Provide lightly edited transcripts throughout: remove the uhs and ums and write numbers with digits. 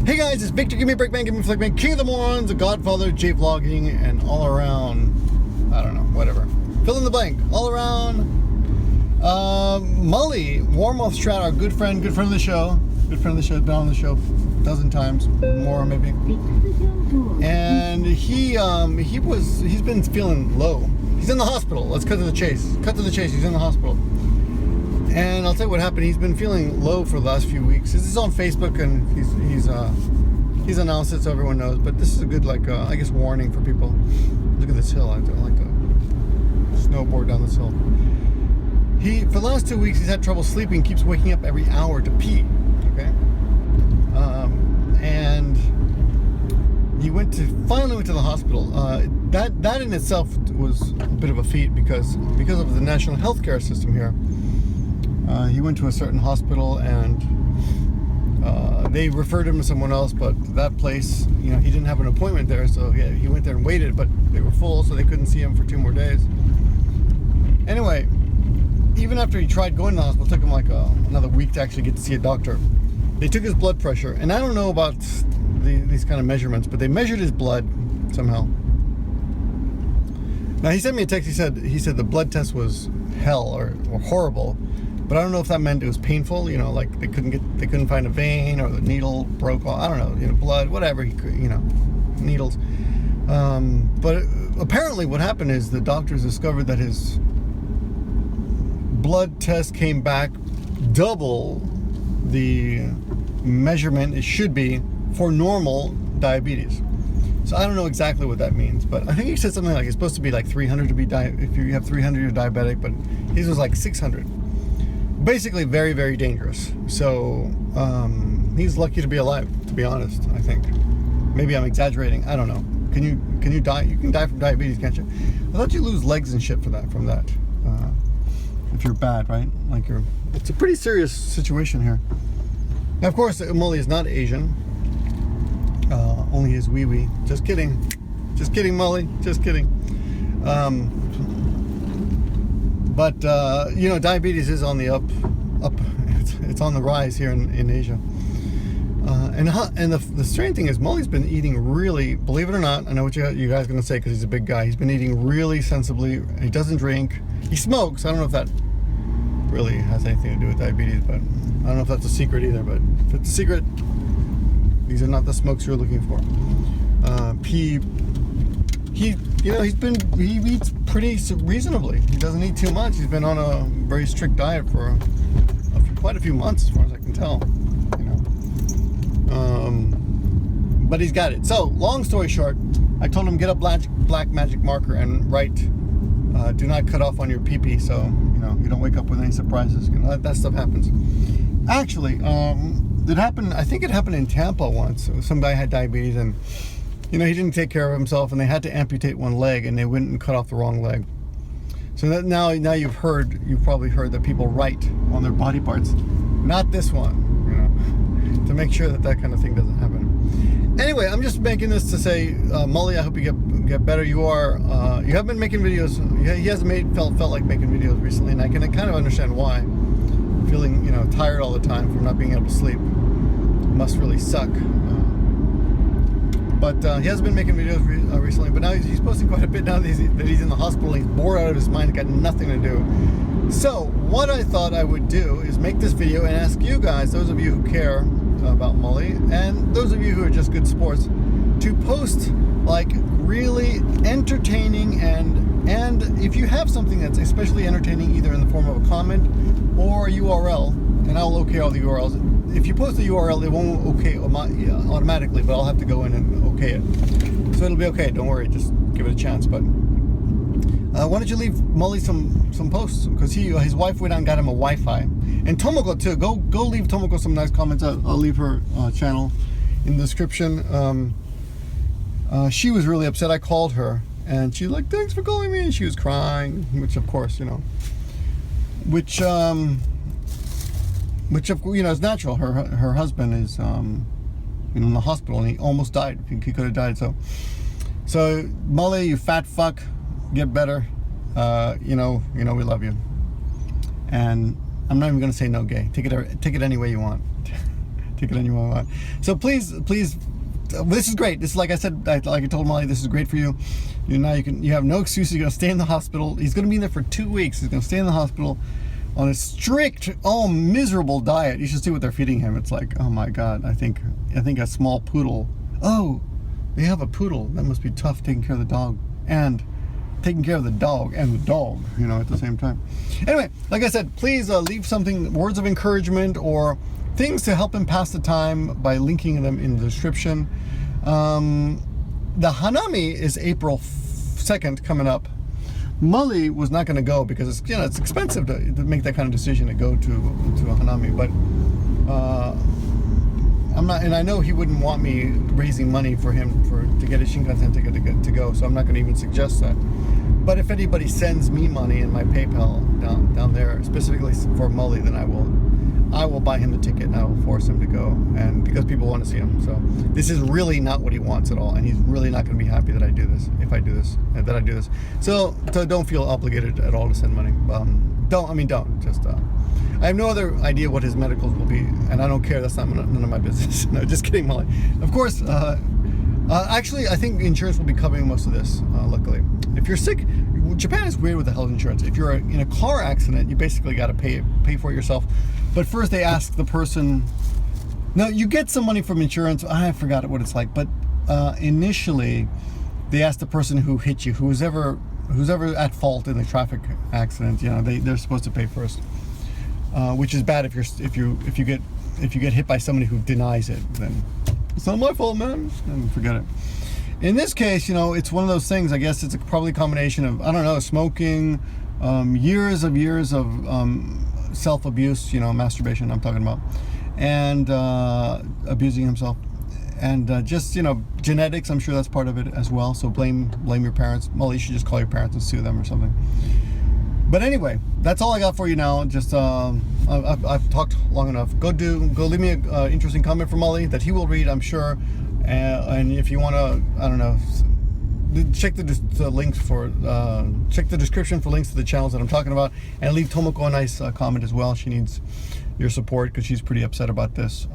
Hey guys, it's Victor, gimmeabreakman, gimmeaflakman, king of the morons, the godfather, J-vlogging, and all around, I don't know, whatever. Fill in the blank. All around, Mully, Warmouth Strat, our good friend of the show. Good friend of the show, been on the show a dozen times, more maybe. And he's been feeling low. He's in the hospital. Let's cut to the chase. Cut to the chase. He's in the hospital. And I'll tell you what happened. He's been feeling low for the last few weeks. This is on Facebook, and he's announced it so everyone knows. But this is a good, I guess, warning for people. Look at this hill. I like to snowboard down this hill. For the last 2 weeks, he's had trouble sleeping. Keeps waking up every hour to pee. Okay. And he finally went to the hospital. That in itself was a bit of a feat because of the national healthcare system here. He went to a certain hospital and they referred him to someone else, but that place, he didn't have an appointment there, so he went there and waited, but they were full, so they couldn't see him for 2 more days. Anyway, even after he tried going to the hospital, it took him another week to actually get to see a doctor. They took his blood pressure, and I don't know about these kind of measurements, but they measured his blood somehow. Now he sent me a text. He said the blood test was hell or horrible. But I don't know if that meant it was painful, like they couldn't find a vein or the needle broke off. I don't know, blood, whatever, needles. But apparently what happened is the doctors discovered that his blood test came back double the measurement it should be for normal diabetes. So I don't know exactly what that means, but I think he said something like it's supposed to be like 300 to be if you have 300 you're diabetic, but his was like 600. Basically very, very dangerous. So he's lucky to be alive, to be honest. I think maybe I'm exaggerating. I don't know. Can you die? You can die from diabetes, can't you? I thought you lose legs and shit from that if you're bad, right? It's a pretty serious situation here. Now, of course, Mully is not Asian. Only his wee. Just kidding, Mully. Just kidding. But diabetes is on the up. It's on the rise here in Asia. And the strange thing is, Mully's been eating really, believe it or not, I know what you guys are going to say because he's a big guy. He's been eating really sensibly. He doesn't drink. He smokes. I don't know if that really has anything to do with diabetes, but I don't know if that's a secret either. But if it's a secret, these are not the smokes you're looking for. He eats pretty reasonably. He doesn't eat too much. He's been on a very strict diet for quite a few months, as far as I can tell. But he's got it. So, long story short, I told him get a black magic marker and write, "Do not cut off on your pee-pee," so you don't wake up with any surprises. That stuff happens. Actually, it happened. I think it happened in Tampa once. Some guy had diabetes and. He didn't take care of himself, and they had to amputate one leg, and they went and cut off the wrong leg. So that now you've probably heard that people write on their body parts, not this one, to make sure that kind of thing doesn't happen. Anyway, I'm just making this to say, Mully, I hope you get better. You have been making videos. He hasn't felt like making videos recently, and I can kind of understand why. Feeling tired all the time from not being able to sleep must really suck. But he hasn't been making videos recently, but now he's posting quite a bit now that he's in the hospital. He's bored out of his mind, got nothing to do. So what I thought I would do is make this video and ask you guys, those of you who care about Mully, and those of you who are just good sports, to post really entertaining and if you have something that's especially entertaining, either in the form of a comment or a URL, and I'll okay all the URLs. If you post a URL, it won't okay automatically, but I'll have to go in and okay it. So it'll be okay. Don't worry. Just give it a chance. But why don't you leave Mully some posts? Because his wife went out and got him a Wi-Fi. And Tomoko too. Go leave Tomoko some nice comments. I'll leave her channel in the description. She was really upset. I called her, and she's like, "Thanks for calling me." And she was crying, which of course, which is natural. Her husband is in the hospital, and he almost died. He could have died. So Mully, you fat fuck, get better. We love you. And I'm not even gonna say no gay. Take it any way you want. take it any way you want. So please, this is great. This is, like I said, like I told Molly, this is great for you. You have no excuses. You're gonna stay in the hospital. He's gonna be in there for 2 weeks. He's gonna stay in the hospital on a strict, miserable diet. You should see what they're feeding him. It's like, oh my God, I think a small poodle. Oh, they have a poodle. That must be tough taking care of the dog and taking care of the dog and the dog, at the same time. Anyway, like I said, please leave something, words of encouragement or things to help him pass the time by linking them in the description. The Hanami is April 2nd coming up. Mully was not going to go because it's expensive to make that kind of decision to go to a Hanami, but I'm not, and I know he wouldn't want me raising money for him to get a Shinkansen ticket to go, so I'm not going to even suggest that. But if anybody sends me money in my PayPal down there specifically for Mully, then I will buy him the ticket and I will force him to go, and because people want to see him. So this is really not what he wants at all, and he's really not going to be happy that I do this. That I do this. So don't feel obligated at all to send money. Don't. Just I have no other idea what his medicals will be, and I don't care. That's none of my business. No, just kidding, Molly. Of course. Actually, I think insurance will be covering most of this. Luckily, if you're sick, Japan is weird with the health insurance. If you're in a car accident, you basically got to pay for it yourself. But first, they ask the person. No, you get some money from insurance. I forgot what it's like, but initially, they ask the person who hit you, who's ever at fault in a traffic accident. They're supposed to pay first, which is bad if you get hit by somebody who denies it. Then it's not my fault, man, and forget it. In this case, it's one of those things. I guess it's probably a combination of, I don't know, smoking, years of self-abuse, masturbation I'm talking about, and abusing himself, and just genetics. I'm sure that's part of it as well. So blame your parents. Well, you should just call your parents and sue them or something. But anyway, that's all I got for you now. Just I've talked long enough. Go leave me an interesting comment from Mully that he will read, I'm sure. And if you want to, I don't know, check the links check the description for links to the channels that I'm talking about, and leave Tomoko a nice comment as well. She needs your support because she's pretty upset about this.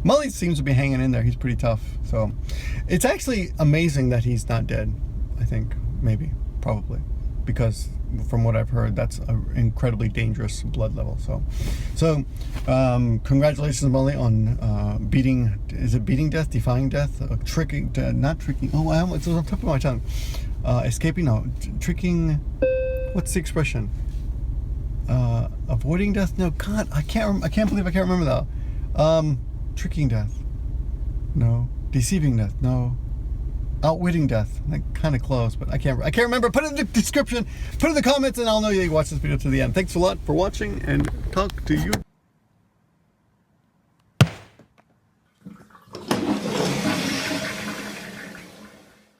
Mully seems to be hanging in there. He's pretty tough. So it's actually amazing that he's not dead. I think probably, because from what I've heard, that's an incredibly dangerous blood level. So congratulations, Mully, on beating death, defying death, not tricking. Oh, it's on top of my tongue. Escaping, no, tricking. What's the expression? Avoiding death? No, God, I can't believe I can't remember that. Tricking death? No. Deceiving death? No. Outwitting death? Kind of close, but I can't remember. Put it in the description, put it in the comments, and I'll know you watched this video to the end. Thanks a lot for watching, and talk to you